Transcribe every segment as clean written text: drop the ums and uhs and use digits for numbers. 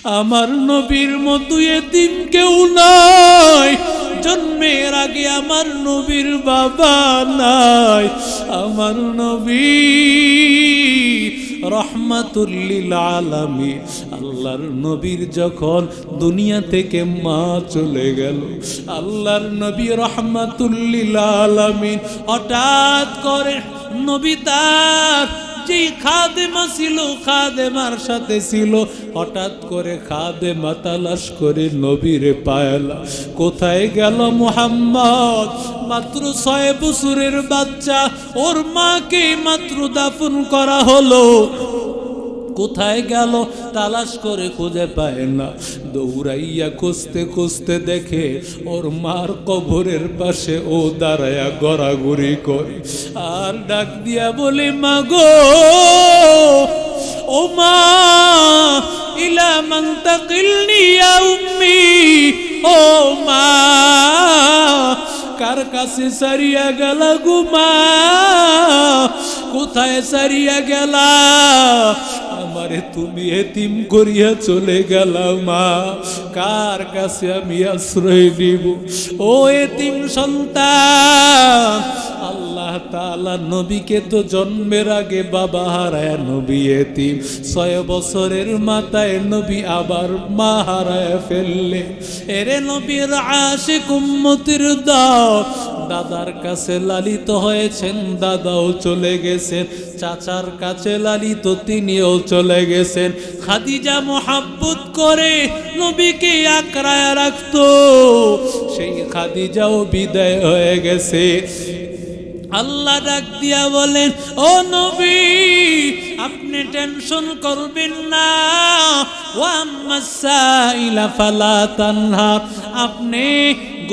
আমার নবীর মতো এতিম কেউ নাই, জন্মের আগে আমার নবীর বাবা নাই। আমার নবী রহমাতুল লিল আলামিন, আল্লাহর নবীর যখন দুনিয়া থেকে মা চলে গেল, আল্লাহর নবী রহমাতুল লিল আলামিন হঠাৎ করে নবী তার যেই খাদেমা ছিল, খাদেমার সাথে ছিল, হঠাৎ করে খাদেমা তালাশ করে নবীরে পায়লা। কোথায় গেল মুহাম্মদ? মাত্র 6 বছরের বাচ্চা, ওর মাকে মাত্র দাফন করা হলো। কোথায় গেল? তালাশ করে খুঁজে পায় না। দৌড়াইয়া খুঁজতে খুঁজতে দেখে ওর মার কবরের পাশে ও দাঁড়ায়া গড়াগড়ি করে আর ডাক দিয়া বলে, মা গো, ও মা, ইলা মান তাকিলনি ইয়া উম্মি, ও মা, কার কাছে সারিয়া গেল গো মা? কোথায় সারিয়া গেলা? আমারে তুমি এতিম করিয়া চলে গেলা মা, কার কাছে আমি আশ্রয় নিব? ও এতিম সন্তান, আল্লাহ তাআলা নবীকে তো জন্মের আগে বাবা হারায় নবী এতিম, 6 বছরের মাথায় নবী আবার মা হারায় ফেললে। এরে নবীর আশিক উম্মতির দল, দাদার কাছে লালিত হয়েছেন, দাদাও চলে গেছেন, চাচার কাছে লালিত, তিনিও চলে গেছেন। খাদিজা মোহাব্বত করে নবীকে আঁকড়ায় রাখতো, সেই খাদিজাও বিদায় হয়ে গেছে। আল্লাহ ডাক দিয়া বলেন, ও নবী, আপনি টেনশন করবেন না। ওয়া আম্মাস সাইলা ফালা তানহার, আপনি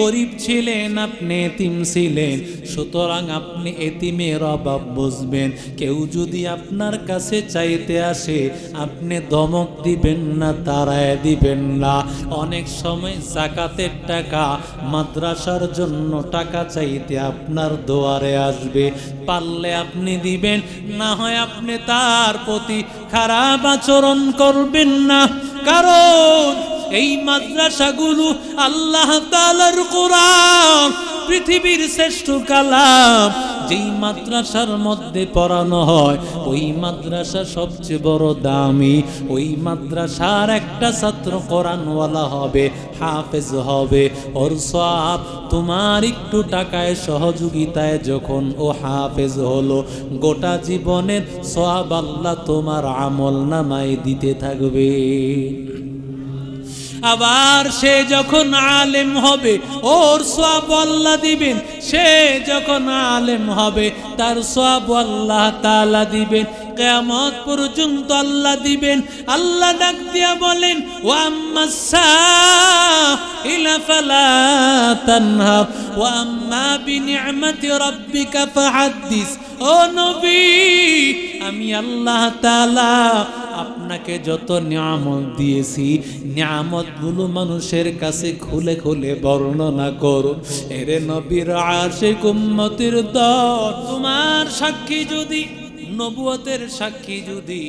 গরিব ছিলেন, আপনি এতিম ছিলেন, সুতরাং আপনি এতিমের অভাব বুঝবেন। কেউ যদি আপনার কাছে চাইতে আসে, আপনি ধমক দিবেন না, তাড়ায় দিবেন না। অনেক সময় যাকাতের টাকা, মাদ্রাসার জন্য টাকা চাইতে আপনার দুয়ারে আসবে, পারলে আপনি দিবেন, না হয় আপনি তার প্রতি খারাপ আচরণ করবেন না। কারণ এই মাদ্রাসাগুলো আল্লাহ তাআলার কোরআন, পৃথিবীর শ্রেষ্ঠ কালাম, যেই মাদ্রাসার মধ্যে পড়ানো হয়, ওই মাদ্রাসা সবচেয়ে বড় দামি। ওই মাদ্রাসার একটা ছাত্র কোরআনওয়ালা হবে, হাফেজ হবে, ওর সওয়াব তোমার একটু টাকায় সহযোগিতায় যখন ও হাফেজ হলো, গোটা জীবনের সওয়াব আল্লাহ তোমার আমল নামায় দিতে থাকবে। আবার সে যখন আলেম হবে, ওর সওয়াব আল্লাহ দিবেন। সে যখন আলেম হবে, তার সওয়াব আল্লাহ তাআলা দিবেন, কিয়ামত পর্যন্ত আল্লাহ দিবেন। আল্লাহ ডাক দিয়া বলেন, ওয়া আম্মাস সাইলা ফালা তানহার ওয়া আম্মা বিনি'মাতি রাব্বিকা ফাহাদ্দিস। ও নবী, আমি আল্লাহ তাআলা আপনাকে যত নিয়ামত দিয়েছি, নিয়ামতগুলো মানুষের কাছে খুলে খুলে বর্ণনা করো। এরে নবীর আশিক উম্মতের দল, তোমার সাক্ষী যদি, নবুয়তের সাক্ষী যদি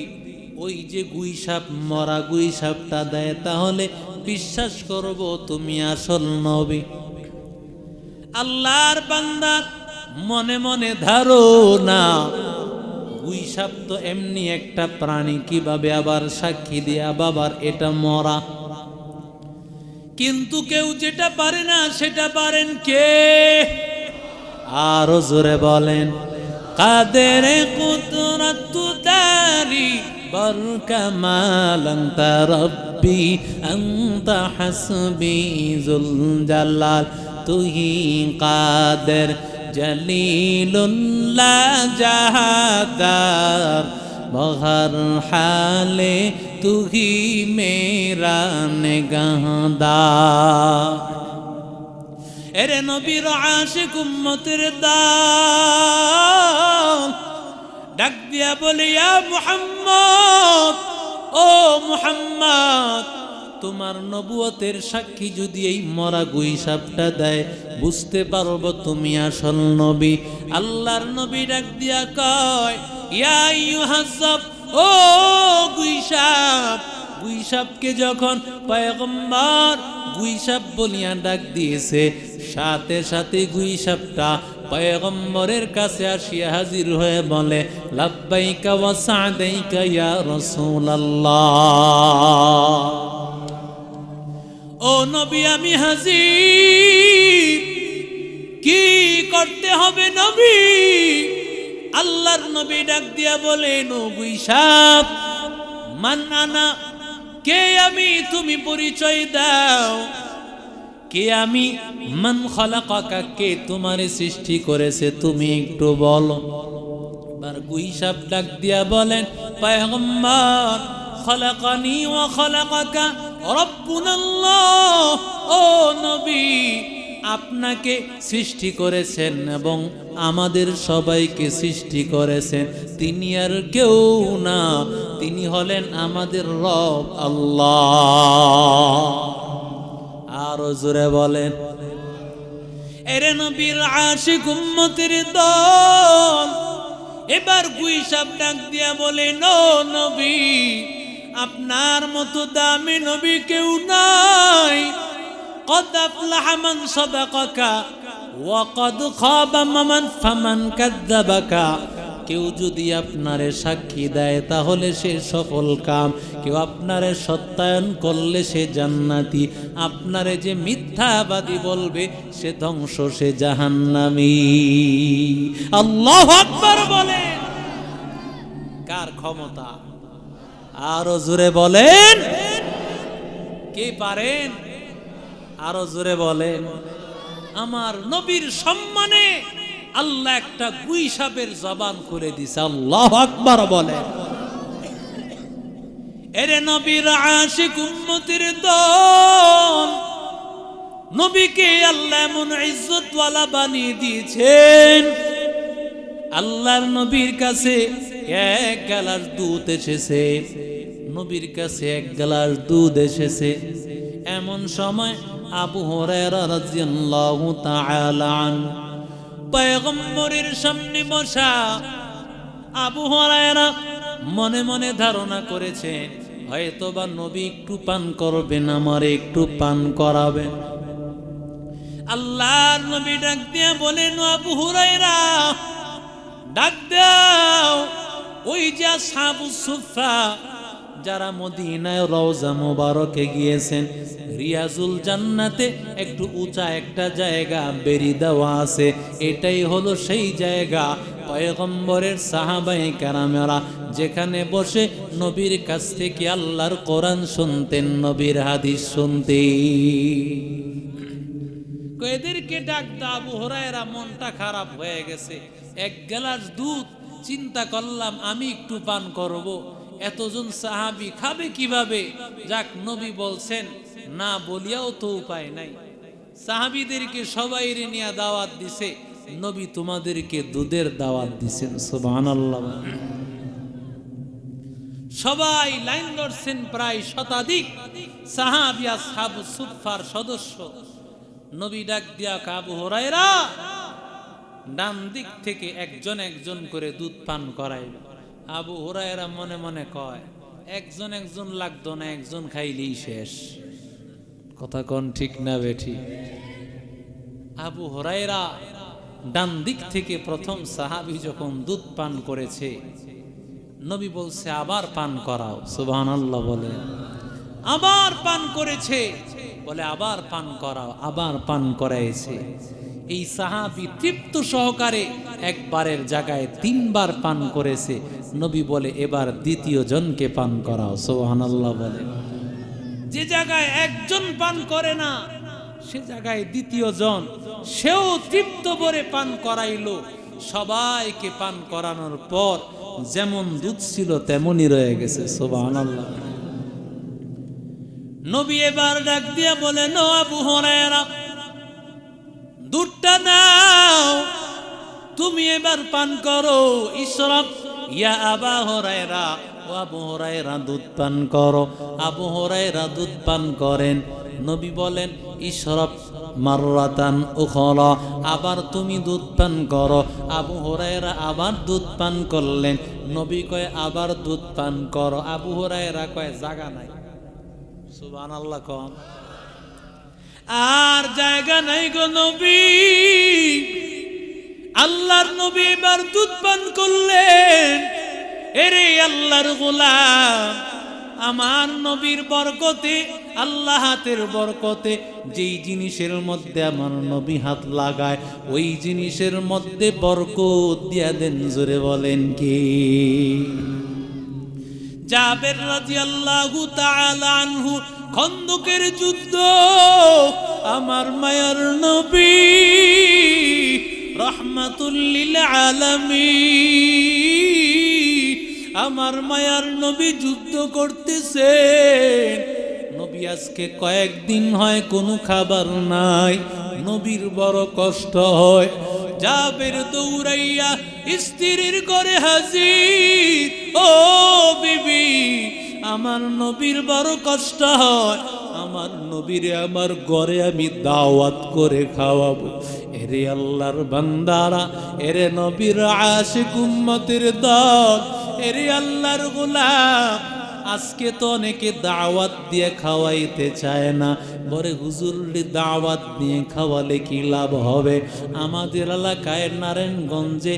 ওই যে গুইসাপ, মরা গুইসাপটা দেয়, তাহলে বিশ্বাস করব তুমি আসল নবী। আল্লাহর বান্দা মনে মনে ধারণা, গুইসাপ তো এমনি একটা প্রাণী, কিভাবে আবার সাক্ষী দিয়া বাবার এটা মরা? কিন্তু কেউ যেটা পারে না সেটা পারেন কে? আরো জোরে বলেন, কাদের কুদরত দারি বর কামাল আনতা রব্বি আনতা হাসবি জুল জালাল, তুহি কাদের জলিলুল্লাহ জাহাদার, বহর হালে তুহি মেরা নিগাহদার। এরে নবীর আশিক উম্মতের দল, ডাক দিয়া বলে, ইয়া মুহাম্মদ, ও মুহাম্মদ, তোমার নবুয়তের সাক্ষী যদি এই মরা গুইসাপটা দেয়, বুঝতে পারবো তুমি আসল নবী। আল্লাহর নবী ডাক দিয়া কয়, ইয়া আইয়ুহাজ, ও গুইসাপ, গুইসাপকে যখন পয়গম্বর গুইসাপ বলিয়া ডাক দিয়েছে, সাথে সাথে গুইসাপটা পয়গম্বরের কাছে আসিয়া হাজির হয়ে বলে, লাব্বাইকা ওয়া সা'দাইকা ইয়া রাসূলুল্লাহ। ও নবী, আমি হাজির, কি করতে হবে নবী? আল্লাহর নবী ডাক দিয়া বলেন, ও গুইসাপ, মান আনা, কে আমি, তুমি পরিচয় দাও। কে আমি? মান খালাকাকা, কে তোমারে সৃষ্টি করেছে তুমি একটু বলো। বার গুইসাপ ডাক দিয়া বলেন, পয়গম্বর, খালাকানি ওয়া খালাকাকা রব্বুনাল্লাহ। ও নবী, আপনাকে সৃষ্টি করেছেন এবং আমাদের সবাইকে সৃষ্টি করেছেন তিনি আর কেউ না, তিনি হলেন আমাদের রব আল্লাহ। আরো জোরে বলেন। এরে নবীর আশিক উম্মতের দল, এবার গুইসাপ ডাক দিয়া বলেন, ও নবী, আপনার মতো দামি নবী কেউ নাই। قد أفلح من صدقك وقد خاب من فمن كذبك। কেউ যদি আপনারে সাক্ষী দেয় তাহলে সে সফল কাম, কেউ আপনারে সত্যায়ন করলে সে জান্নাতি, আপনারে যে মিথ্যাবাদী বলবে সে ধ্বংস, সে জাহান্নামী। আল্লাহু আকবার বলেন। কার ক্ষমতা? আরো জোরে বলেন। কে পারেন? আরো জোরে বলেন। আমার নবীর সম্মানে আল্লাহ একটা গুইসাপের জবান করে দিছে। আল্লাহু আকবার বলেন। এরে নবীর আশিক উম্মতের দল, নবীকে আল্লাহ এমন ইজ্জতওয়ালা বানিয়ে দিয়েছেন। আল্লাহর নবীর কাছে এক গ্লাস দুধ এসেছে, নবীর কাছে এক গ্লাস দুধ এসেছে। এমন সময় আবু হুরায়রা রাদিয়াল্লাহু তাআলা আনহু পয়গম্বরের সামনে বসা। আবু হুরায়রা মনে মনে ধারণা করেছেন হয়তোবা নবী একটু পান করবেন, আমার একটু পান করাবেন। আল্লাহর নবী ডাক দিয়া বলেন, আবু হুরায়রা, ডাক দাও ওই যে আসহাবুস সুফফা, যারা মদিনায় রওজা মুবারকে গিয়েছেন, রিয়াজুল জান্নাতে একটু উঁচা একটা জায়গা বেরি দেওয়া আছে, এটাই হলো সেই জায়গা। পয়গম্বরের সাহাবায়ে কেরামেরা যেখানে বসে নবীর কাছ থেকে আল্লাহর কোরআন শুনতেন, নবীর হাদিস শুনতেন। এদেরকে ডাক দাও। আবু হুরায়রা মনটা খারাপ হয়ে গেছে। এক গ্লাস দুধ, চিন্তা করলাম আমি একটু পান করব, এতজন সাহাবী খাবে কিভাবে? যাক, নবী বলছেন না বলিয়াও তো উপায় নাই। সাহাবীদেরকে সবাইরে নিয়ে দাওয়াত দিছে, নবী তোমাদেরকে দুধের দাওয়াত দিছেন। সুবহানাল্লাহ। সবাই লাইন ধরছেন, প্রায় শতাধিক সাহাবী আসহাবুস সুফফার সদস্য। নবী ডাক দিয়া, আবু হুরায়রা, ডান দিক থেকে একজন একজন করে দুধ পান করাইবে। আবু হুরায়রা মনে মনে কয়, একজন একজন লাগতো না, একজন খাইলেই শেষ। কথা কোন ঠিক না বেঠি? আবু হুরায়রা ডান দিক থেকে প্রথম সাহাবী যখন দুধ পান করেছে, নবী বলছে আবার পান করাও। সুবহানাল্লাহ বলে। আবার পান করেছে, বলে আবার পান করাও, আবার পান করাইছে। এই সাহাবী তৃপ্ত সহকারে একবারের জায়গায় তিনবার পান করেছে। নবী বলে এবার দ্বিতীয় জনকে পান করাও। সুবহানাল্লাহ বলে। যে জায়গায় একজন পান করে না সে জায়গায় দ্বিতীয় জন, সেও তৃপ্ত ভরে পান করাইলো। সবাইকে পান করানোর পর যেমন দুধ ছিল তেমনই রয়ে গেছে। সুবহানাল্লাহ। নবী এবার ডাক দিয়া বলেন, ও আবু হুরায়রা, দুধটা নাও, তুমি এবার পান করো। ইশরাব ইয়া আবা হুরায়রা। ও আবু হুরায়রা, দুধ পান করো। আবু হুরায়রা দুধ পান করেন। নবী বলেন, ইশরাব মাররাতান উখরা, আবার তুমি দুধ পান করো। আবু হুরায়রা আবার দুধ পান করলেন। নবী কয় আবার দুধ পান করো। আবু হুরায়রা কয় জাগা নাই, সুবহানাল্লাহ কোন। আর জায়গা নাই গো নবী, আল্লাহর নবী এবার দুধ পান করলেন। এরে আল্লাহর গোলাম, আমার নবীর বরকতে, আল্লাহ হাতের বরকতে যেই জিনিসের মধ্যে আমার নবী হাত লাগায় ওই জিনিসের মধ্যে বরকত দিয়া দেন। জোরে বলেন কি? জাবের রাদিয়াল্লাহু তাআলা আনহু, খন্দকের যুদ্ধ, আমার মায়ার নবী রাহমাতুল লিল আলামিন, আমার মায়ার নবী যুদ্ধ করতেছেন। নবী আজকে কয়েকদিন হয় কোনো খাবার নাই, নবীর বড় কষ্ট হয়। জাবের দৌড়াইয়া স্ত্রীর ঘরে হাজির। ও বিবি, আমার নবীর বড় কষ্ট হয়, আমার নবীরে আমার ঘরে আমি দাওয়াত করে খাওয়াবো। এরে আল্লাহর বান্দারা, এরে নবীর আশিক উম্মতের দল, এরে আল্লাহর গোলাম, আজকে তো অনেকে দাওয়াত দিয়ে খাওয়াইতে চায় না, বলে হুজুরের দাওয়াত দিয়ে খাওয়ালে কি লাভ হবে? আমাদের এলাকায় নারায়ণগঞ্জে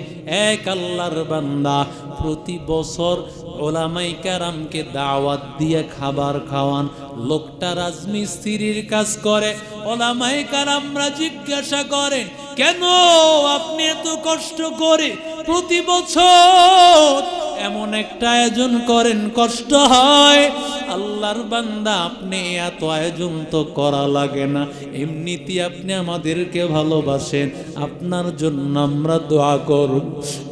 এক আল্লাহর বান্দা প্রতি বছর ওলামায়ে কেরামকে দাওয়াত দিয়ে খাবার খাওয়ান। লোকটা রাজমিস্ত্রির কাজ করে। ওলামায়ে কেরামরা জিজ্ঞাসা করেন, কেন আপনি এত কষ্ট করে প্রতি বছর এমন একটা আয়োজন করেন, কষ্ট হয়? আল্লাহর বান্দা, আপনি এত আয়োজন তো করা লাগে না, এমনিতেই আপনি আমাদেরকে ভালোবাসেন, আপনার জন্য আমরা দোয়া করব।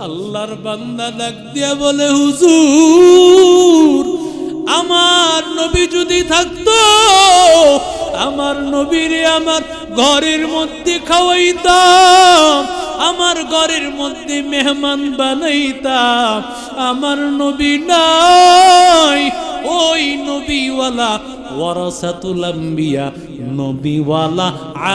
আল্লাহর বান্দা ডাক দিয়া বলে, হুজুর, আমার নবী যদি থাকতো, আমার নবীরে আমার ঘরের মধ্যে খাওয়াইতাম, আমার ঘরের মধ্যে মেহমান বানাইতাম। আমার নবী নাই, ওই নবীওয়ালা ওয়ারাসাতুল আম্বিয়া, নবীওয়ালা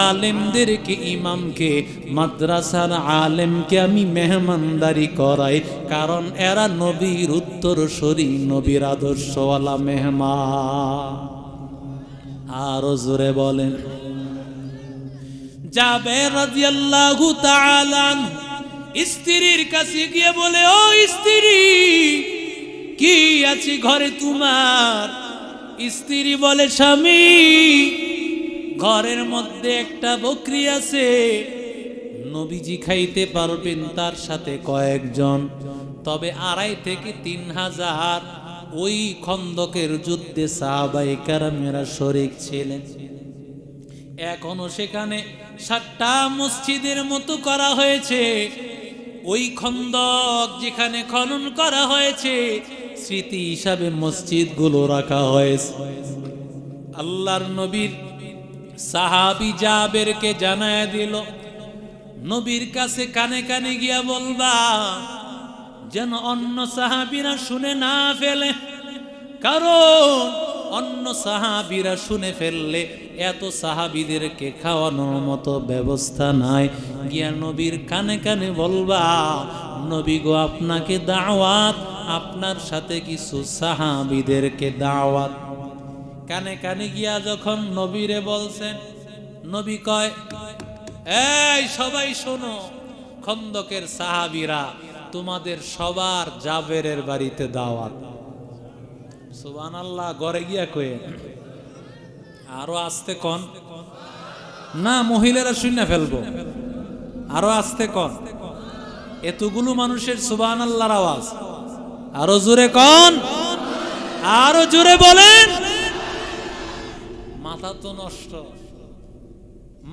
আলেমদেরকে, ইমামকে, মাদ্রাসার আলেমকে আমি মেহমানদারি করাই, কারণ এরা নবীর উত্তরসূরি, নবীর আদর্শওয়ালা মেহমান। আরো জোরে বলেন। জাবের রাদিয়াল্লাহু তাআলা স্ত্রীর কাছে গিয়ে বলে, ও স্ত্রী, কি আছে ঘরে তোমার? স্ত্রী বলে, স্বামী, ঘরের মধ্যে একটা বকরি আছে, নবীজি খাইতে পারবেন, তার সাথে কয়েকজন, তবে 2,500 থেকে 3,000 ওই খন্দকের যুদ্ধে সাহাবায়ে কেরামেরা শরীক ছিলেন। এখনো সেখানে 7টা মসজিদের মতো করা হয়েছে। ওই খন্দক যেখানে খনন করা হয়েছে, স্মৃতি হিসাবে মসজিদগুলো রাখা হয়েছে। আল্লাহর নবীর সাহাবী জাবেরকে জানায় দিল, নবীর কাছে কানে কানে গিয়া বলবা, যেন অন্য সাহাবীরা শুনে না ফেলে, কারণ অন্য সাহাবীরা শুনে ফেললে এত সাহাবীদেরকে খাওয়ানোর মতো ব্যবস্থা নাই। গিয়া নবীর কানে কানে বলবা, নবী গো, আপনাকে দাওয়াত, আপনার সাথে কিছু সাহাবীদেরকে দাওয়াত। কানে কানে গিয়া যখন নবীরে বলছেন, নবী কয়, এই সবাই শোনো, খন্দকের সাহাবীরা, তোমাদের সবার জাবেরের বাড়িতে দাওয়াত। সুবহানাল্লাহ। ঘরে গিয়া কয়ে, আরো আস্তে কন না, মহিলারা শুনে ফেলবো, আরো আস্তে কন। এতগুলো মানুষের সুবহানাল্লাহর আওয়াজ, আরো জোরে কন, আরো জোরে বলেন। মাথা তো নষ্ট।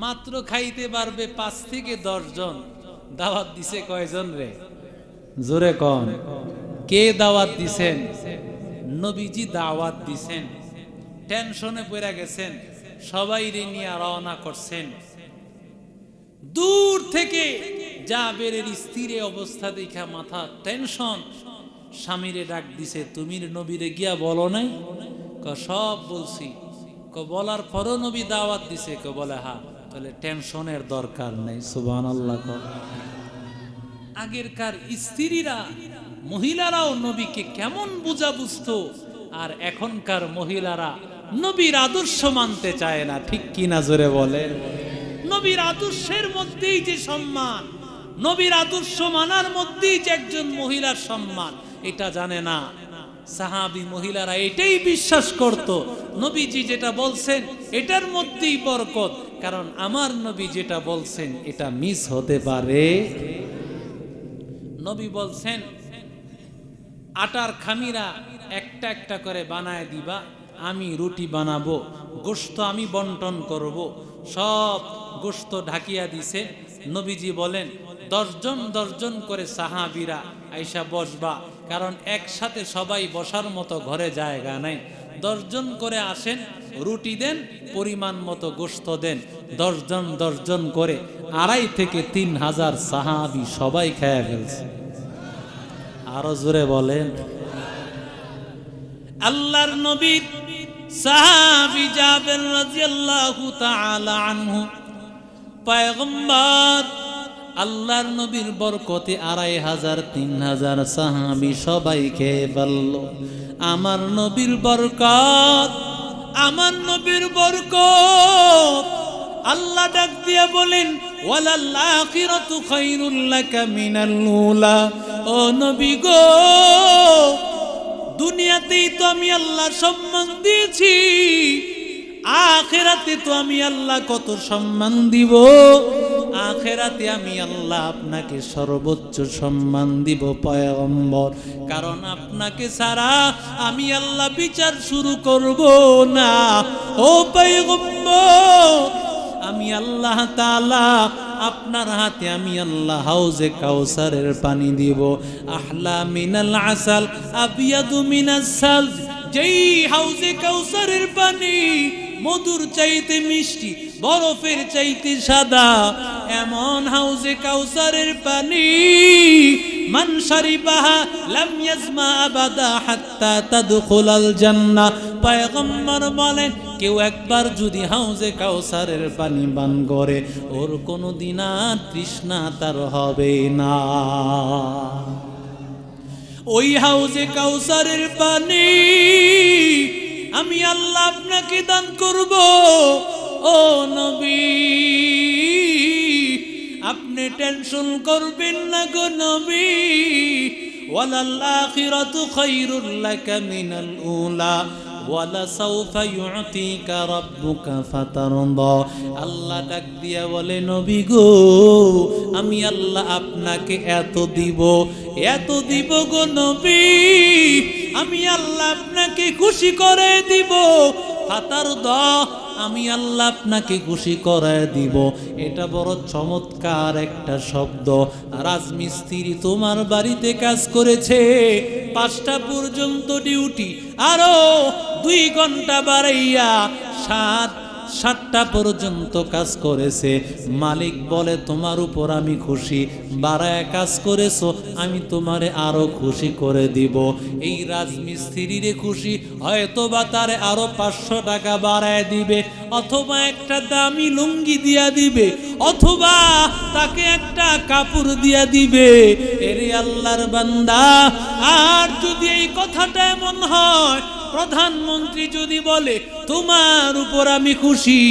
মাত্র খাইতে পারবে 5 থেকে 10 জন, দাওয়াত দিছে কয়জন রে? জোরে কন। কে দাওয়াত দিছেন? নবীজি দাওয়াত দিছেন। টেনশনে পড়ে গেছেন, সবাই রে নিয়ে রওনা করছেন। দূর থেকে জাবেরের স্ত্রীর অবস্থা দেখা মাথা টেনশন, স্বামীরে ডাক দিছে, তুমি নবীরে গিয়া বলো নাই? সব বলছি। বলার পরও নবী দাওয়াত দিছে? বলে হ্যাঁ। তাহলে টেনশনের দরকার নেই। সুবহানাল্লাহ। আগেরকার স্ত্রীরা, মহিলারাও নবীকে কেমন বুঝা বুঝতো, আর এখনকার মহিলারা নবীর আদর্শ মানতে চায় না। ঠিক কি না জোরে বলেন? নবীর আদর্শের মধ্যেই যে সম্মান, নবীর আদর্শ মানার মধ্যেই যে একজন মহিলার সম্মান, এটা জানে না। সাহাবী মহিলারা এটাই বিশ্বাস করত, নবীজি যেটা বলছেন এটার মধ্যেই বরকত, কারণ আমার নবী যেটা বলছেন এটা মিস হতে পারে। নবী বলছেন আটার খামিরা একটা একটা করে বানায় দিবা, আমি রুটি বানাবো, গোশত আমি বন্টন করব। সব গোশত ঢাকিয়া দিছে। নবীজি বলেন 10 জন 10 জন করে সাহাবীরা আইসা বসবা, কারণ একসাথে সবাই বসার মতো ঘরে জায়গা নাই। 10 জন করে আসেন, রুটি দেন, পরিমাণ মতো গোশত দেন। 10 জন 10 জন করে 2,500 থেকে 3,000 সাহাবী সবাই খেয়ে ফেলছে। আরো জোরে বলেন। আল্লাহর নবীর সাহাবী জাবের রাদিয়াল্লাহু তাআলা আনহু পয়গম্বর, আল্লাহর নবীর বরকতে 2,500 3,000 সাহাবী সবাই খেয়ে ফেলল। আমার নবীর বরকত, আমার নবীর বরকত। আল্লাহ ডাক দিয়া বলেন ওয়ালাল আখিরাতু খায়রুল লাকা মিনাল উলা। ও নবী গো, দুনিয়াতেই তো আমি আল্লাহ সম্মান দিয়েছি, আখিরাতে তো আমি আল্লাহ কত সম্মান দিব। আখিরাতে আমি আল্লাহ আপনাকে সর্বোচ্চ সম্মান দিব পয়গম্বর, কারণ আপনাকে ছাড়া আমি আল্লাহ বিচার শুরু করব না। ও পয়গম্বর, আমি আল্লাহ তাআলা আপনার হাতে আমি আল্লাহ হাউজে কাউসারের পানি দিব। আহলা মিনাল আসাল আবিয়াদু মিনাস সালজ। যেই হাউজে কাউসারের পানি মধুর চাইতে মিষ্টি, বরফের চাইতে সাদা, এমন হাউজে কাউসারের পানি মান শারিবাহা লাম ইয়াজমা আবাদা হাত্তা তাদখুলাল জান্নাহ। পয়গম্বর বলেন কেউ একবার যদি হাউজে কাউসারের পানি পান করে, ওর কোনোদিন আর তৃষ্ণা তার হবে না। ওই হাউজে কাউসারের পানি আমি আল্লাহ আপনাকে দান করব। ও নবী, আপনি টেনশন করবেন না গো নবী। ওয়ালাল আখিরাতু খায়রুল লাকা মিনাল উলা ওয়ালা সাউফা ইউতিকা রাব্বুকা ফাতারদা। আল্লাহ ডাক দিয়া বলে নবী গো, আমি আল্লাহ আপনাকে এত দিব, এত দিব গো নবী, আমি আল্লাহ আপনাকে খুশি করে দিব। ফাতারদা, আমি আল্লাহ আপনাকে খুশি করায় দিব। এটা বড় চমৎকার একটা শব্দ। রাজমিস্ত্রি তোমার বাড়িতে কাজ করেছে, 5টা পর্যন্ত ডিউটি, আরো 2 ঘন্টা বাড়াইয়া 7টা পর্যন্ত কাজ করেছে। মালিক বলে তোমার উপর আমি খুশি, বাড়ায় কাজ করেছো, আমি তোমারে আরো খুশি করে দিব। এই রাজমিস্ত্রিরে খুশি, হয়তো বা তারে আরো 500 টাকা বাড়ায় দিবে, অথবা একটা দামি লুঙ্গি দিয়া দিবে, অথবা তাকে একটা কাপড় দিয়া দিবে। এরে আল্লাহর বান্দা, আর যদি এই কথাটা এমন হয়, প্রধানমন্ত্রী যদি বলে তোমার উপর আমি খুশি,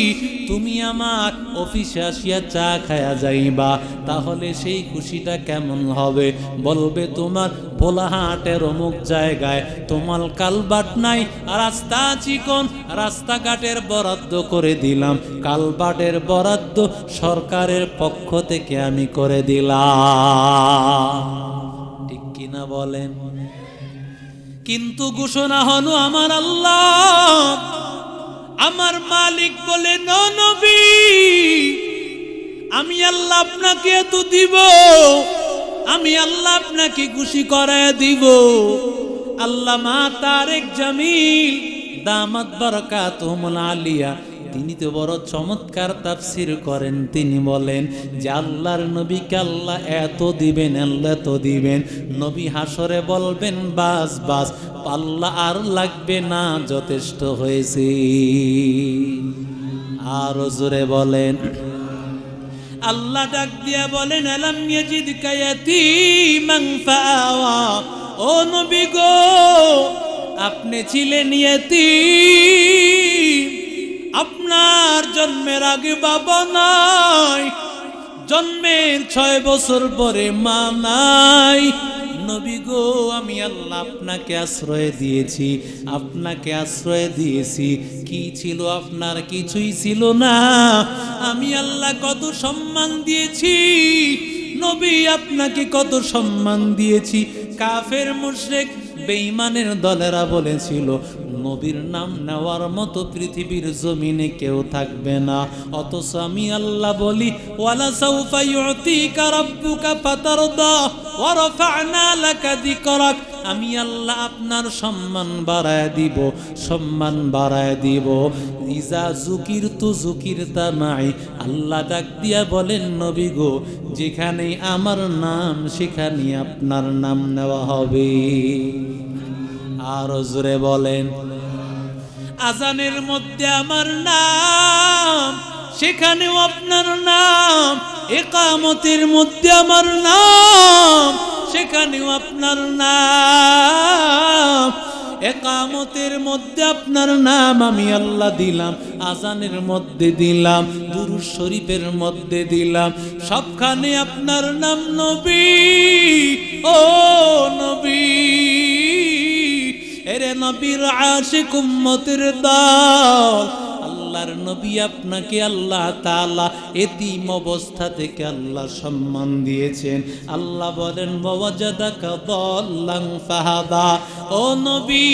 তুমি আমার অফিসে আসিয়া চা খায়া যাইবা, তাহলে সেই খুশিটা কেমন হবে? বলবে তোমার ভোলাহাটের অমুক জায়গায় তোমার কালবাট নাই, রাস্তা চিকন, রাস্তাঘাটের বরাদ্দ করে দিলাম, কালবাটের বরাদ্দ সরকারের পক্ষ থেকে আমি করে দিলাম। ঠিক কিনা বলেন? কিন্তু ঘোষণা হলো আমার আল্লাহ, আমার মালিক বলে নবী, আমি আল্লাহ আপনাকে এত দিব, আমি আল্লাহ আপনাকে খুশি করায় দিব। আল্লামা তারেক জামিল দামাত বারাকাতুহুল আলিয়া, তিনি তো বড় চমৎকার তাফসীর করেন। তিনি বলেন যে আল্লাহর নবীকে আল্লাহ এত দিবেন, আল্লাহ তো দিবেন, নবী হাসরে বলবেন বাস বাস, পাল্লা আর লাগবে না, যথেষ্ট হয়েছে। আর জোরে বলেন। আল্লাহ ডাক দিয়া বলেন আলাম ইয়াজিদকা ইয়াতীমান ফাআওয়া। ও নবী গো, আপনি ছিলেন ইয়তীম, জন্মের আগে বাবা নাই, জন্মের 6 বছর পরে মা নাই। নবী গো, আমি আল্লাহ আপনাকে আশ্রয় দিয়েছি, আপনাকে আশ্রয় দিয়েছি। কি ছিল আপনার? কিছুই ছিল না। আমি আল্লাহ কত সম্মান দিয়েছি নবী, আপনাকে কত সম্মান দিয়েছি। কাফের মুশরিক বেঈমানের দলেরা বলেছিল নবীর নাম নেওয়ার মতো পৃথিবীর জমিনে কেউ থাকবে না। অথচ আমি আল্লাহ বলি ওয়ালা সাউফা ইউতিকা রাব্বুকা ফাতারদা ওয়া রাফা'না লাকা যিকরাক। আমি আল্লাহ আপনার সম্মান বাড়ায় দিব, সম্মান বাড়ায় দিব। ইজা যুকিরতু যুকিরতা মাই। আল্লাহ ডাক দিয়া বলেন নবী গো, যেখানে আমার নাম সেখানে আপনার নাম নেওয়া হবে। আর জোরে বলেন, আজানের মধ্যে আমার নাম, সেখানেও আপনার নাম। ইকামতের মধ্যে আমার নাম, সেখানেও আপনার নাম। ইকামতের মধ্যে আপনার নাম আমি আল্লাহ দিলাম, আজানের মধ্যে দিলাম, দুরূদ শরীফের মধ্যে দিলাম, সবখানে আপনার নাম নবী। ও নবী, এরে নবীর আশিক উম্মতের দল, আল্লাহর নবী আপনাকে আল্লাহ তাআলা এতিম অবস্থা থেকে আল্লাহ সম্মান দিয়েছেন। আল্লাহ বলেন ওয়াজাদাকা দাল্লান ফাহাদা। ও নবী,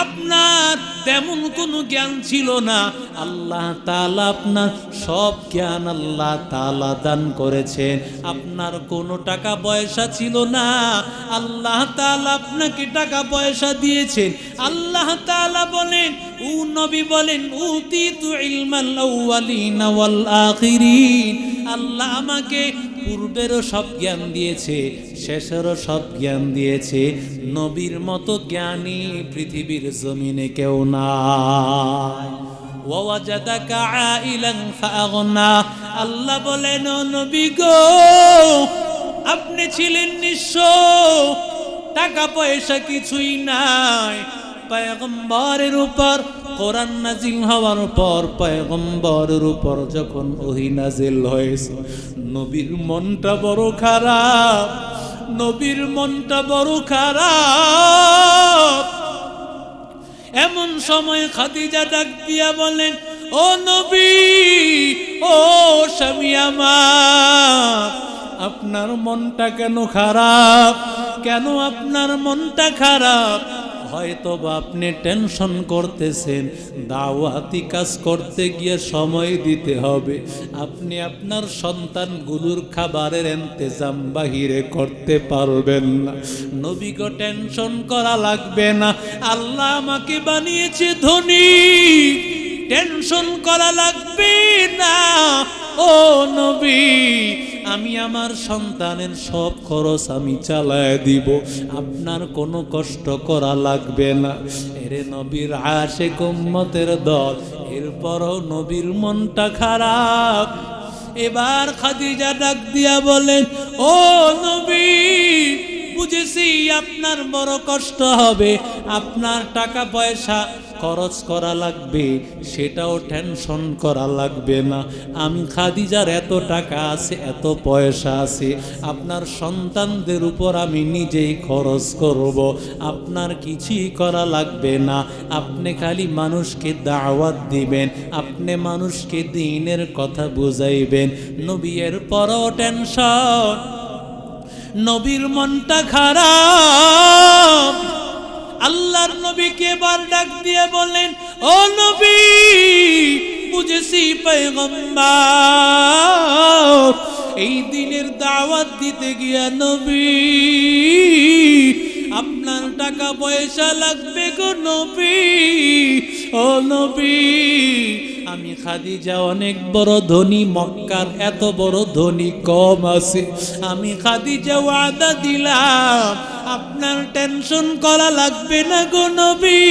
আপনার তেমন কোনো জ্ঞান ছিল না, আল্লাহ তাআলা আপনার সব জ্ঞান আল্লাহ তাআলা দান করেছেন। আপনার কোনো টাকা পয়সা ছিল না, আল্লাহ তাআলা আপনাকে টাকা পয়সা দিয়েছেন। আল্লাহ তাআলা বলেন, ও নবী বলেন উতিতু ইলমাল আউয়ালিনা ওয়াল আখিরিন। আল্লাহ আমাকে পূর্বেরও সব জ্ঞান দিয়েছে, শেষেরও সব জ্ঞান দিয়েছে। নবীর মতো জ্ঞানী পৃথিবীর জমিনে কেউ নাই। ওয়াজাদাকা আইলান ফাগনা। আল্লাহ বলেন ও নবী গো, আপনি ছিলেন নিঃস্ব, টাকা পয়সা কিছুই নাই। পয়গম্বরের উপর কোরআন নাজিল হওয়ার পর, পয়গম্বরের উপর যখন ওহী নাজিল হয়েছে, নবীর মনটা বড় খারাপ, নবীর মনটা বড় খারাপ। এমন সময় খাদিজা ডাক দিয়া বলেন, ও নবী, ও স্বামী আমার, আপনার মনটা কেন খারাপ? কেন আপনার মনটা খারাপ? হয়তো বা আপনি টেনশন করতেছেন, দাওয়াতি কাজ করতে গিয়ে সময় দিতে হবে, আপনি আপনার সন্তানগুলোর খাবারের ইন্তজাম বাহিরে করতে পারবেন না। নবী গো, টেনশন করা লাগবে না, আল্লাহ আমাকে বানিয়েছে ধনী, টেনশন করা লাগবে না। ও নবী, আমি আমার সন্তানের সব খরচ আমি চালায় দিব, আপনার কোনো কষ্ট করা লাগবে না। এরে নবীর আশিক উম্মতের দল, এরপরও নবীর মনটা খারাপ। এবার খাদিজা ডাক দিয়া বলেন, ও নবী, বুঝেছি আপনার বড় কষ্ট হবে, আপনার টাকা পয়সা খরচ করা লাগবে, সেটাও টেনশন করা লাগবে না। আমি খাদিজার এত টাকা আছে, এত পয়সা আছে, আপনার সন্তানদের উপর আমি নিজেই খরচ করব, আপনার কিছুই করা লাগবে না। আপনি খালি মানুষকে দাওয়াত দিবেন, আপনি মানুষকে দ্বীনের কথা বুঝাইবেন। নবী এর পরও টেনশন, নবীর মনটা খারাপ। আল্লাহর নবীকে এবার ডাক দিয়ে বলেন, ও নবী, বুঝেছি পয়গম্বর এই দিনের দাওয়াত দিতে গিয়া নবী আপনার টাকা পয়সা লাগবে গো নবী। ও নবী, আমি খাদিজা অনেক বড় ধনী, মক্কার এত বড় ধনী কম আছে। আমি খাদিজা ওয়াদা দিলাম, আপনার টেনশন করা লাগবে না গো নবী,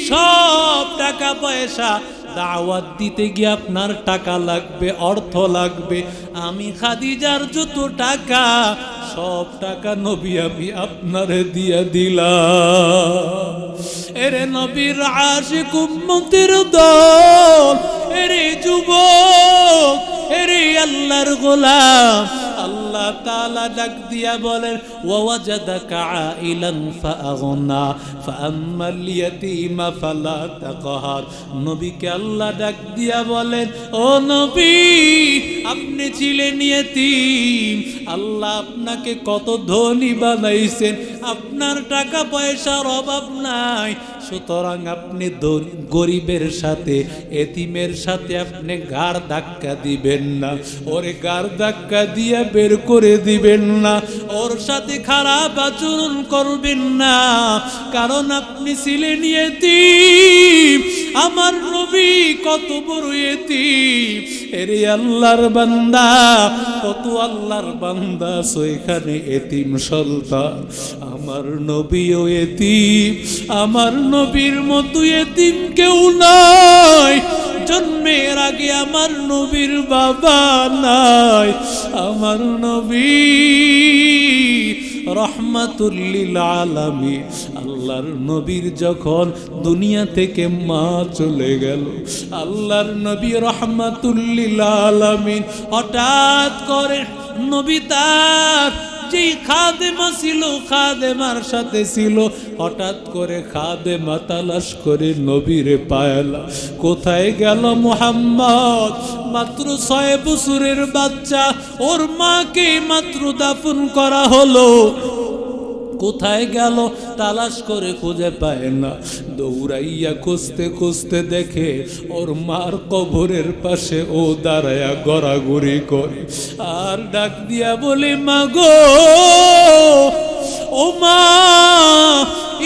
সব টাকা পয়সা দাওয়াত দিতে গিয়ে আপনার টাকা লাগবে, অর্থ লাগবে। আমি খাদিজার যত টাকা, সব টাকা নবী আমি আপনারে দিয়া দিলাম। এরে নবীর আশিক উম্মতের দল, এরে যুবক, আল্লাহ ডাক দিয়া বলেন ওয়াজাদাকা আইলান ফাআগনা ফাআম্মাল ইয়াতীমা ফালা তাকহার। নবীকে আল্লাহ ডাক দিয়া বলেন ও নবী, আপনি ছিলেন ইয়েতিম, আল্লাহ আপনাকে কত ধনী বানাইছেন, আপনার টাকা পয়সার অভাব নাই, সুতরাং আপনি গরিবের সাথে এতিমের সাথে আপনি গাড় ধাক্কা দিবেন না, ওরে গাড় ধাক্কা দিয়ে বের করে দিবেন না, ওর সাথে খারাপ আচরণ করবেন না, কারণ আপনি ছিলেন ইয়েতিম। আমার নবী কত বড় ইয়েতিম, এরে আল্লাহর বান্দা, কত আল্লাহর বান্দা সেখানে এতিম সন্তান। আমার নবীও এতিম, আমার নবীর মতো এতিম কেউ নাই। জন্মের আগে আমার নবীর বাবা নাই, আমার নবী রহমাতুল লিল আলামিন। আল্লাহর নবীর যখন দুনিয়া থেকে মা চলে গেল, আল্লাহর নবী রহমাতুল লিল আলামিন হঠাৎ করে নবী তার যেই খাদেমা ছিল, খাদেমার সাথে ছিল, হঠাৎ করে খাদেমা তালাশ করে নবীরে পায়লা। কোথায় গেল মুহাম্মদ? মাত্র 6 বছরের বাচ্চা, ওর মাকে মাত্র দাফন করা হলো। কোথায় গেল? তালাশ করে খুঁজে পায় না, দৌড়াইয়া খুঁজতে খুঁজতে দেখে ওর মার কবরের পাশে ও দাঁড়ায়া গড়াগড়ি করে আর ডাক দিয়া বলে মা গো, ও মা,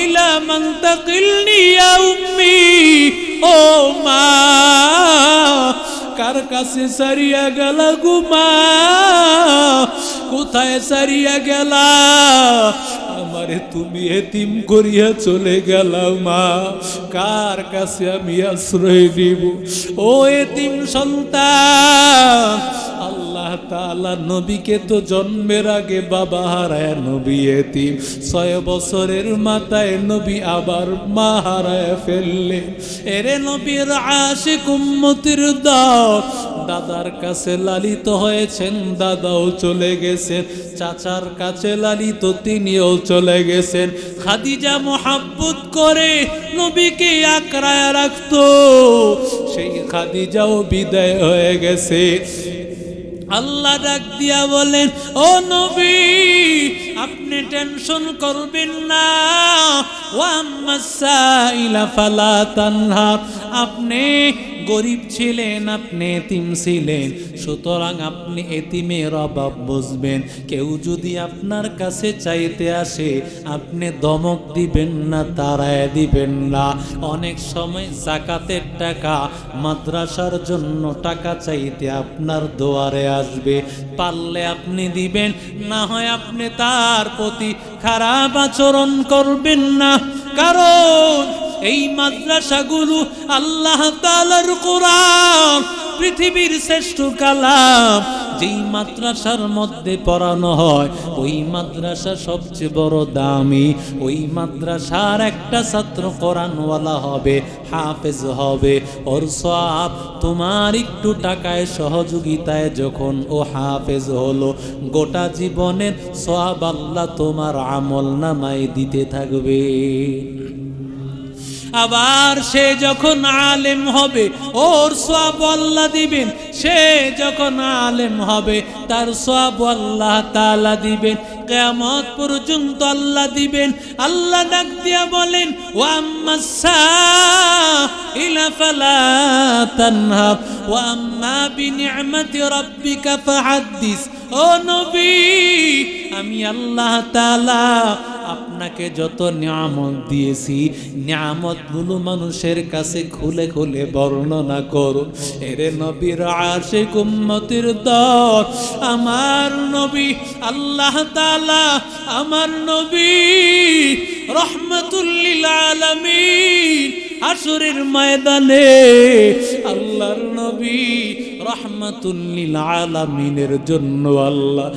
ইলা মান তাকিলনি ইয়া উম্মি, ও মা, কার কাছে সারিয়া গেল গো মা, কোথায় সারিয়া গেলা? আমারে তুমি এতিম করিয়া চলে গেলাম মা, কার কাছে আমি আশ্রয় দিব? ও এতিম সন্তান, আল্লাহ তাআলা নবীকে তো জন্মের আগে বাবা হারায় নবী এতিম, 6 বছরের মাথায় নবী আবার মা হারায় ফেললে। এরে নবীর আশিক উম্মতের দল, দাদার কাছে লালিত হয়েছেন, দাদাও চলে গেছেন, চাচার কাছে লালিত তিনিও চলে গেছেন। খাদিজা মোহাব্বত করে নবীকে আঁকড়ায় রাখতো, সেই খাদিজাও বিদায় হয়ে গেছে। আল্লাহ ডাক দিয়া বলেন ও নবী, আপনি টেনশন করবেন না, ওয়াম্মাস সাইলা ফালা তানহার। আপনি গরিব ছিলেন, আপনি এতিম ছিলেন, সুতরাং আপনি এতিমের অভাব বুঝবেন। কেউ যদি আপনার কাছে চাইতে আসে, আপনি ধমক দিবেন না, তাড়ায় দিবেন না। অনেক সময় যাকাতের টাকা, মাদ্রাসার জন্য টাকা চাইতে আপনার দুয়ারে আসবে, পারলে আপনি দিবেন, না হয় আপনি তার প্রতি খারাপ আচরণ করবেন না। কারণ এই মাদ্রাসাগুলো আল্লাহ তাআলার কোরআন, পৃথিবীর শ্রেষ্ঠ কালাম, যেই মাদ্রাসার মধ্যে পড়ানো হয়, ওই মাদ্রাসা সবচেয়ে বড় দামি। ওই মাদ্রাসার একটা ছাত্র কোরআনওয়ালা হবে, হাফেজ হবে, ওর সওয়াব তোমার একটু টাকায় সহযোগিতায় যখন ও হাফেজ হলো, গোটা জীবনের সওয়াব আল্লাহ তোমার আমল নামায় দিতে থাকবে। আবার সে যখন আলেম হবে, ওর সওয়াব আল্লাহ দিবেন। সে যখন আলেম হবে, তার সওয়াব আল্লাহ তাআলা দিবেন, কিয়ামত পর্যন্ত আল্লাহ দিবেন। আল্লাহ ডাক দিয়া বলেন ওয়া আম্মাস সাইলা ফালা তানহার ওয়া আম্মা বিনি'মাতি রাব্বিকা ফাহাদ্দিস। ও নবী, আমি আল্লাহ তাআলা আপনাকে যত নিয়ামত দিয়েছি, নিয়ামতগুলো মানুষের কাছে খুলে খুলে বর্ণনা করুন। এরে নবীর আশিক উম্মতের দল, আমার নবী আল্লাহ তাআলা, আমার নবী রহমাতুল লিল আলামিন, হাসরের ময়দানে আল্লাহর নবী রহমাতুল লিল আলামিনের জন্য আল্লাহ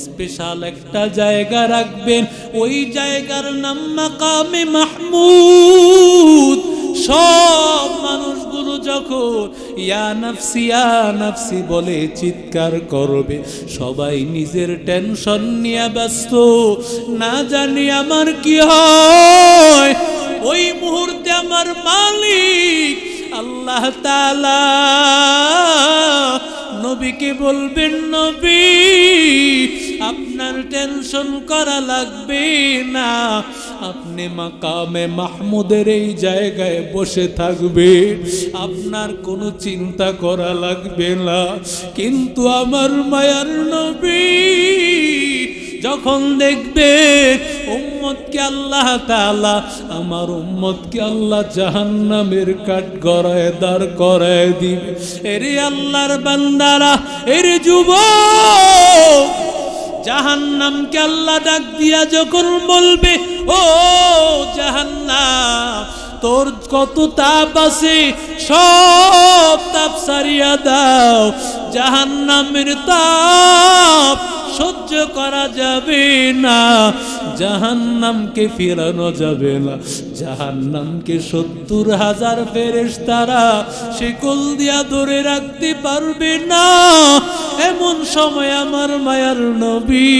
স্পেশাল একটা জায়গা রাখবেন। ওই জায়গার নাম মাকামে মাহমুদ। সব মানুষগুলো যখন ইয়া নাফসি বলে চিৎকার করবে, সবাই নিজের টেনশন নিয়ে ব্যস্ত, না জানি আমার কি হয়। ওই মুহূর্তে আমার মালিক আল্লাহ তাআলা নবীকে বলবেন, নবী আপনার টেনশন করা লাগবে না, আপনি মাকামে মাহমুদের এই জায়গায় বসে থাকবে, আপনার কোনো চিন্তা করা লাগবে না। কিন্তু আমার মায়ার নবী যখন দেখবে উম্মতকে আল্লাহ তাআলা, আমার উম্মতকে আল্লাহ জাহান্নামের কাঠগড়ায় দাঁড় করায় দিবে, এরে আল্লাহর বান্দারা, এরে যুবক, জাহান্নামকে আল্লাহ ডাক দিয়া যখন বলবে, ও জাহান্নাম তোর কত তাপ আছে, সব তাপ সারিয়া দাও, জাহান্নামের তাপ সহ্য করা যাবে না, জাহান্নামকে ফেরানো যাবে না, জাহান্নামকে ৭০,০০০ ফেরেশতারা শিকল দিয়া ধরে রাখতে পারবে না। এমন সময় আমার মায়ার নবী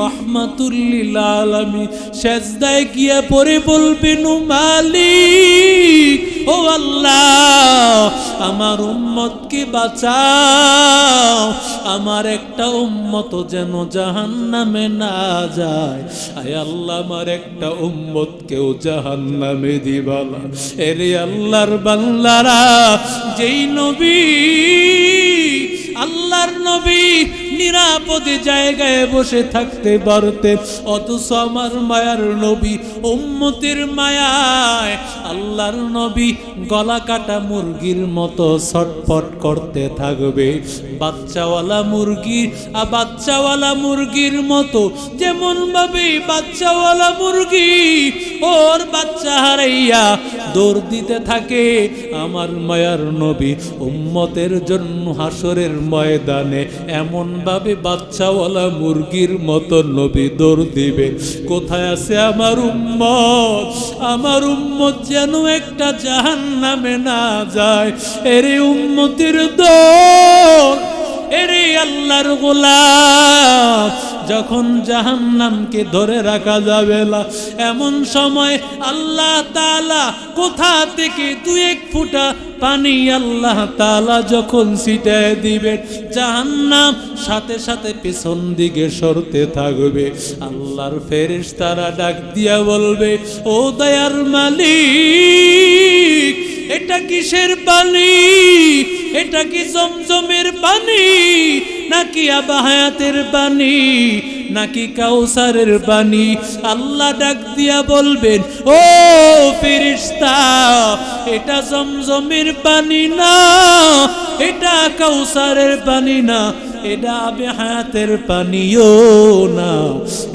রাহমাতুল লিল আলামিন সেজদায় গিয়ে পড়ে বলবেন, মালিক ও আল্লাহ আমার উম্মতকে বাঁচাও, আমার একটা উম্মত যেন জাহান্নামে না যায়, আয় আল্লাহ আমার একটা উম্মতকেও জাহান্নামে দিবা না। এরে আল্লাহর বান্দারা, যেই নবী আল্লাহর নবী নিরাপদে জায়গায় বসে থাকতে পারতেন, অথচ আমার মায়ার নবী উম্মতের মায়ায় আল্লাহর নবী গলা কাটা মুরগির মতো ছটফট করতে থাকবে, বাচ্চাওয়ালা মুরগির মতো, যেমন ভাবে বাচ্চাওয়ালা মুরগি ওর বাচ্চা হারাইয়া দৌড় দিতে থাকে, আমার মায়ার নবী উম্মতের জন্য হাসরের ময়দানে এমন ভাবে বাচ্চাওয়ালা মুরগির মতো নবী দৌড় দিবে। কোথায় আছে আমার উম্মত? আমার উম্মত যেন একটা জাহান্নামে না যায়। এরে উম্মতের দৌড়, এরে আল্লাহর গোলাম, যখন জাহান্নামকে ধরে রাখা যাবে না, এমন সময় আল্লাহ তাআলা কোথা থেকে ২-১ ফোঁটা পানি আল্লাহ তাআলা যখন ছিটায় দিবেন, জাহান্নাম সাথে সাথে পেছন দিকে সরতে থাকবে। আল্লাহর ফেরেশতারা ডাক দিয়া বলবে, ও দয়ার মালিক, এটা কিসের পানি? এটা কি জমজমের পানি, নাকি আবা হায়াতের পানি, নাকি কাউসারের পানি? আল্লাহ ডাক দিয়া বলবেন, ও ফেরেশতা, এটা জমজমের পানি না, এটা কাউসারের পানি না, এটা আবে হায়াতের পানিও না,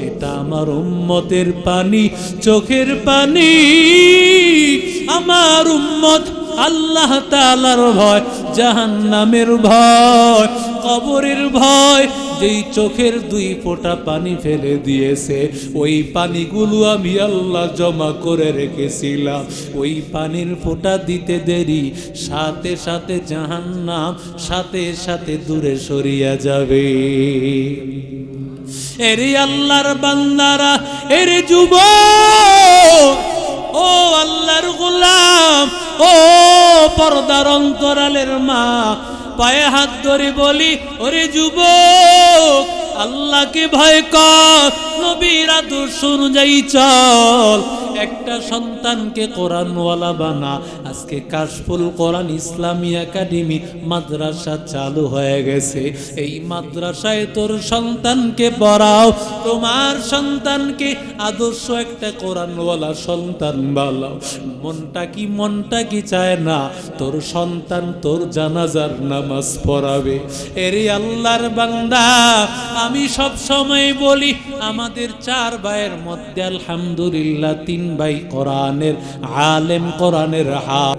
এটা আমার উম্মতের পানি, চোখের পানি। আমার উম্মত আল্লাহ তাআলার ভয়, জাহান্নামের ভয়, কবরের ভয়, যেই চোখের ২ ফোঁটা পানি ফেলে দিয়েছে, ওই পানিগুলো আমি আল্লাহ জমা করে রেখেছিলাম, ওই পানির ফোঁটা দিতে দেরি, সাথে সাথে জাহান্নাম সাথে সাথে দূরে সরিয়া যাবে। এরে আল্লাহর বান্দারা, এরে যুবক, ও আল্লাহর গোলাম, ও পর্দার অন্তরালের মা, পায়ে হাত ধরে বলি, ওরে যুবক, আল্লাহকে ভয় কর, নবীর আদর্শ অনুযায়ী চল, একটা সন্তানকে কোরআনওয়ালা বানা। আজকে কাশফুল কোরআন ইসলামী একাডেমি মাদ্রাসা চালু হয়ে গেছে, এই মাদ্রাসায় তোর সন্তানকে পড়াও, তোমার সন্তানকে আদর্শ একটা কোরআনওয়ালা সন্তান বানাও। মনটা কি চায় না তোর সন্তান তোর জানাজার নামাজ পড়াবে? এরে আল্লাহর বান্দা, আমি সব সময় বলি, আমাদের 4 ভাইয়ের মধ্যে আলহামদুলিল্লাহ 3 ভাই কোরআনের আলেম, কোরআনের হাফেজ।